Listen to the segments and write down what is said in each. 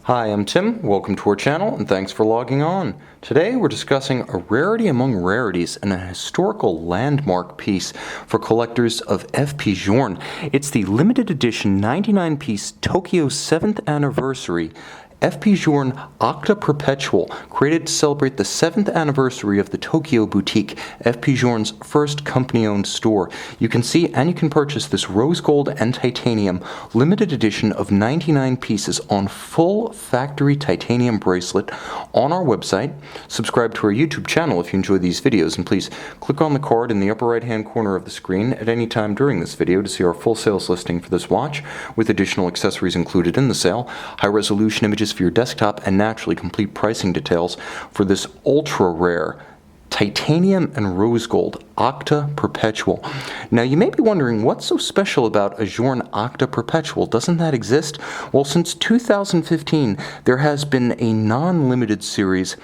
Hi, I'm Tim. Welcome to our channel and thanks for logging on. Today we're discussing a rarity among rarities and a historical landmark piece for collectors of FP Journe. It's the limited edition 99-piece Tokyo 7th anniversary FP Journe Octa Perpetual, created to celebrate the 7th anniversary of the Tokyo Boutique F.P.Journe's first company-owned store. You can see and you can purchase this rose gold and titanium limited edition of 99 pieces on full factory titanium bracelet on our website. Subscribe to our YouTube channel if you enjoy these videos, and please click on the card in the upper right hand corner of the screen at any time during this video to see our full sales listing for this watch with additional accessories included in the sale, high resolution images for your desktop, and naturally complete pricing details for this ultra rare titanium and rose gold Octa Perpetual. Now you may be wondering, what's so special about a Journe Octa Perpetual? Doesn't that exist? Well, since 2015 there has been a non-limited series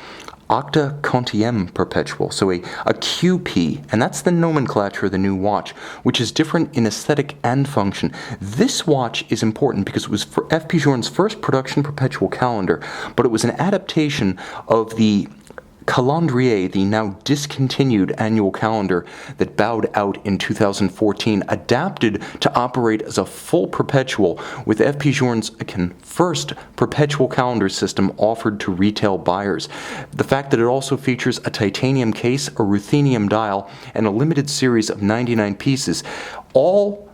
Octa Perpetual, so a QP, and that's the nomenclature of the new watch, which is different in aesthetic and function. This watch is important because it was for FP Journe's first production perpetual calendar, but it was an adaptation of the calendrier, the now discontinued annual calendar that bowed out in 2014, adapted to operate as a full perpetual with FP Journe's, again, first perpetual calendar system offered to retail buyers. The fact that it also features a titanium case, a ruthenium dial, and a limited series of 99 pieces all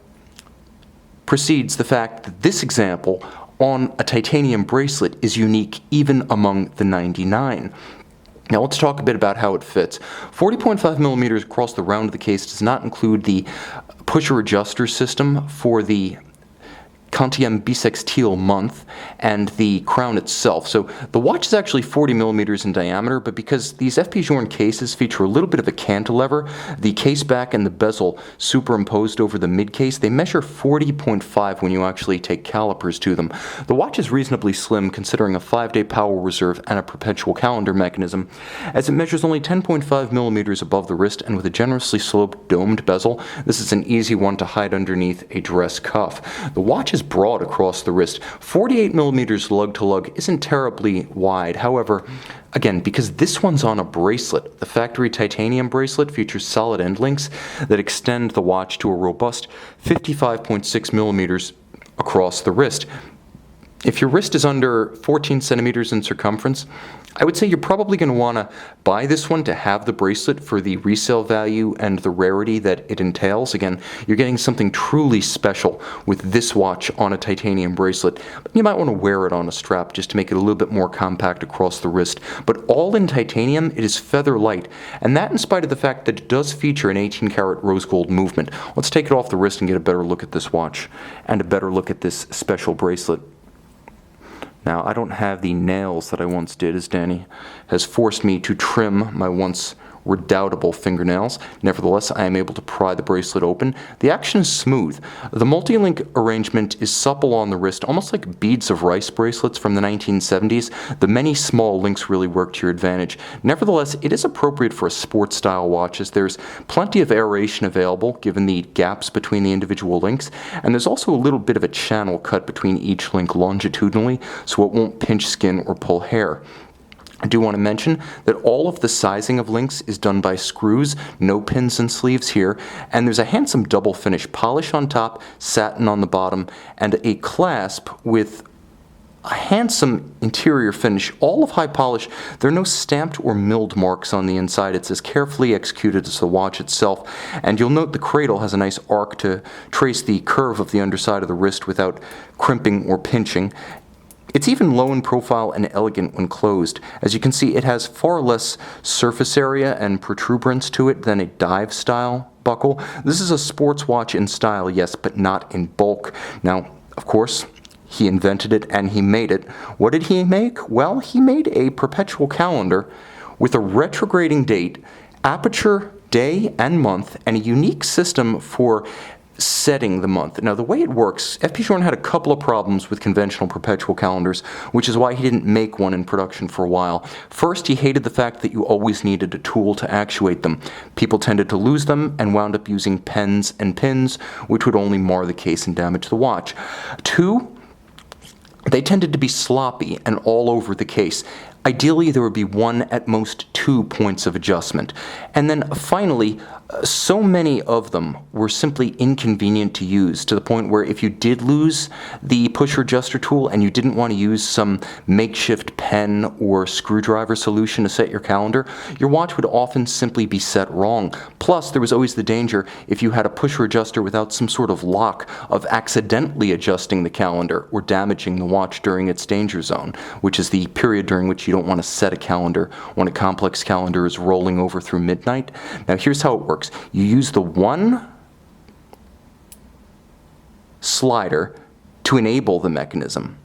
precedes the fact that this example on a titanium bracelet is unique even among the 99. Now let's talk a bit about how it fits. 40.5 millimeters across the round of the case does not include the pusher adjuster system for the Quantième bisextile month and the crown itself. So the watch is actually 40 millimeters in diameter, but because these FP Journe cases feature a little bit of a cantilever, the case back and the bezel superimposed over the mid case, they measure 40.5 when you actually take calipers to them. The watch is reasonably slim considering a 5-day power reserve and a perpetual calendar mechanism, as it measures only 10.5 millimeters above the wrist, and with a generously sloped domed bezel, this is an easy one to hide underneath a dress cuff. The watch is broad across the wrist. 48 millimeters lug to lug isn't terribly wide. However, again, because this one's on a bracelet, the factory titanium bracelet features solid end links that extend the watch to a robust 55.6 millimeters across the wrist. If your wrist is under 14 centimeters in circumference, I would say you're probably going to want to buy this one to have the bracelet for the resale value and the rarity that it entails. Again, you're getting something truly special with this watch on a titanium bracelet. But you might want to wear it on a strap just to make it a little bit more compact across the wrist. But all in titanium, it is feather light, and that in spite of the fact that it does feature an 18-karat rose gold movement. Let's take it off the wrist and get a better look at this watch and a better look at this special bracelet. Now, I don't have the nails that I once did, as Danny has forced me to trim my once redoubtable fingernails. Nevertheless, I am able to pry the bracelet open. The action is smooth. The multi-link arrangement is supple on the wrist, almost like beads of rice bracelets from the 1970s. The many small links really work to your advantage. Nevertheless, it is appropriate for a sports style watch, as there's plenty of aeration available given the gaps between the individual links, and there's also a little bit of a channel cut between each link longitudinally so it won't pinch skin or pull hair. I do want to mention that all of the sizing of links is done by screws, no pins and sleeves here, and there's a handsome double finish polish on top, satin on the bottom, and a clasp with a handsome interior finish, all of high polish. There are no stamped or milled marks on the inside. It's as carefully executed as the watch itself, and you'll note the cradle has a nice arc to trace the curve of the underside of the wrist without crimping or pinching. It's even low in profile and elegant when closed. As you can see, it has far less surface area and protuberance to it than a dive-style buckle. This is a sports watch in style, yes, but not in bulk. Now, of course, he invented it and he made it. What did he make? Well, he made a perpetual calendar with a retrograding date, aperture, day, and month, and a unique system for setting the month. Now, the way it works, FP Journe had a couple of problems with conventional perpetual calendars, which is why he didn't make one in production for a while. First, he hated the fact that you always needed a tool to actuate them. People tended to lose them and wound up using pens and pins, which would only mar the case and damage the watch. Two, they tended to be sloppy and all over the case. Ideally, there would be one, at most 2 points of adjustment. And then finally, so many of them were simply inconvenient to use, to the point where if you did lose the pusher adjuster tool and you didn't want to use some makeshift pen or screwdriver solution to set your calendar, your watch would often simply be set wrong. Plus, there was always the danger, if you had a pusher adjuster without some sort of lock, of accidentally adjusting the calendar or damaging the watch during its danger zone, which is the period during which you don't want to set a calendar when a complex calendar is rolling over through midnight. Now here's how it works. You use the one slider to enable the mechanism,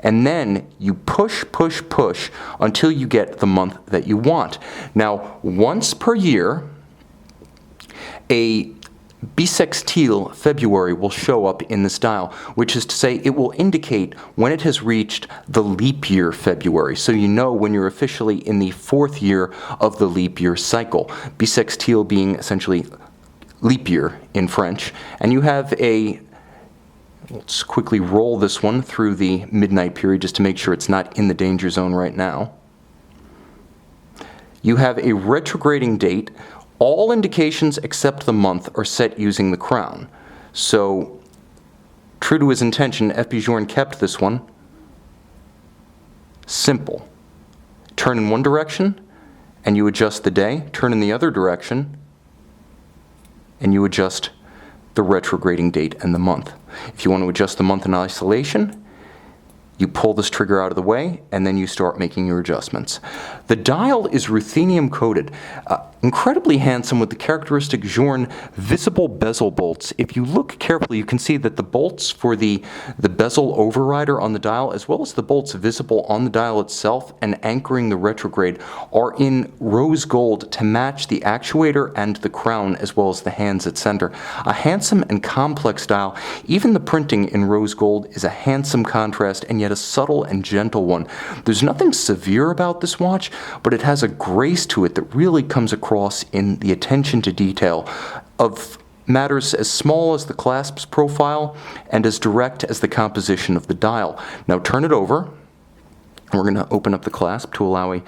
and then you push, push, push until you get the month that you want. Now, once per year, a bisextile February will show up in this dial, which is to say it will indicate when it has reached the leap year February, so you know when you're officially in the 4th year of the leap year cycle. Bisextile being essentially leap year in French. And you have a, let's quickly roll this one through the midnight period just to make sure it's not in the danger zone right now. You have a retrograding date. All indications except the month are set using the crown. So, true to his intention, FP Journe kept this one simple. Turn in one direction, and you adjust the day. Turn in the other direction, and you adjust the retrograding date and the month. If you want to adjust the month in isolation, you pull this trigger out of the way, and then you start making your adjustments. The dial is ruthenium coated, incredibly handsome with the characteristic Journe visible bezel bolts. If you look carefully, you can see that the bolts for the bezel overrider on the dial, as well as the bolts visible on the dial itself and anchoring the retrograde, are in rose gold to match the actuator and the crown, as well as the hands at center. A handsome and complex dial. Even the printing in rose gold is a handsome contrast, and yet a subtle and gentle one. There's nothing severe about this watch, but it has a grace to it that really comes across in the attention to detail of matters as small as the clasp's profile and as direct as the composition of the dial. Now turn it over. We're going to open up the clasp to allow a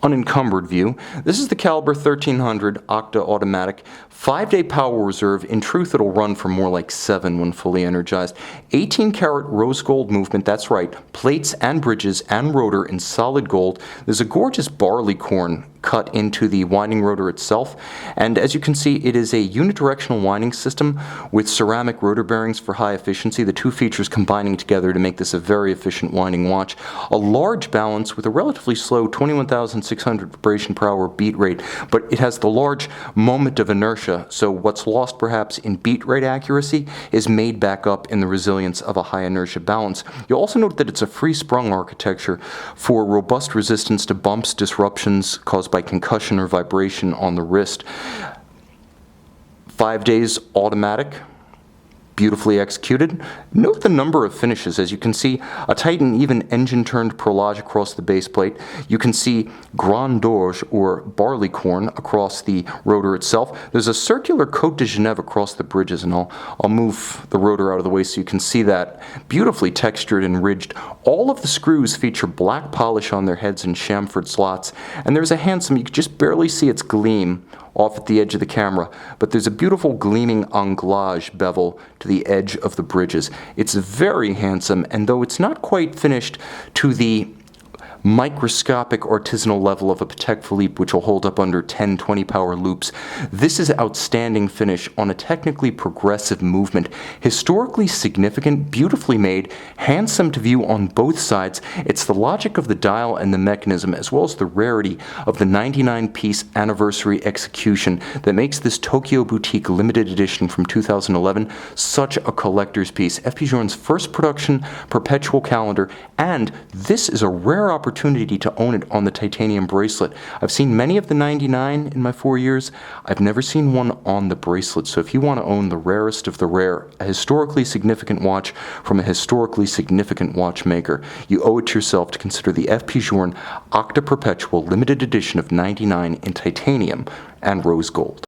unencumbered view. This is the caliber 1300 Octa automatic, 5-day power reserve. In truth, it'll run for more like 7 when fully energized. 18-karat rose gold movement, that's right, plates and bridges and rotor in solid gold. There's a gorgeous barleycorn cut into the winding rotor itself, and as you can see, it is a unidirectional winding system with ceramic rotor bearings for high efficiency, the two features combining together to make this a very efficient winding watch. A large balance with a relatively slow 21,600 vibration per hour beat rate, but it has the large moment of inertia, so what's lost perhaps in beat rate accuracy is made back up in the resilience of a high inertia balance. You'll also note that it's a free-sprung architecture for robust resistance to bumps, disruptions caused by concussion or vibration on the wrist. 5 days automatic, beautifully executed. Note the number of finishes. As you can see, a tight and even engine-turned perlage across the base plate. You can see Grand d'Orge, or barleycorn, across the rotor itself. There's a circular Côte de Genève across the bridges, and I'll move the rotor out of the way so you can see that. Beautifully textured and ridged. All of the screws feature black polish on their heads and chamfered slots, and there's a handsome, you can just barely see its gleam off at the edge of the camera, but there's a beautiful gleaming anglage bevel to the edge of the bridges. It's very handsome, and though it's not quite finished to the microscopic artisanal level of a Patek Philippe, which will hold up under 10, 20 power loops, this is outstanding finish on a technically progressive movement. Historically significant, beautifully made, handsome to view on both sides. It's the logic of the dial and the mechanism, as well as the rarity of the 99-piece anniversary execution that makes this Tokyo Boutique limited edition from 2011 such a collector's piece. FP Journe's first production Perpetual Calendar, and this is a rare opportunity to own it on the titanium bracelet. I've seen many of the 99 in my 4 years. I've never seen one on the bracelet, so if you want to own the rarest of the rare, a historically significant watch from a historically significant watchmaker, you owe it to yourself to consider the FP Journe Octa Perpetual limited edition of 99 in titanium and rose gold.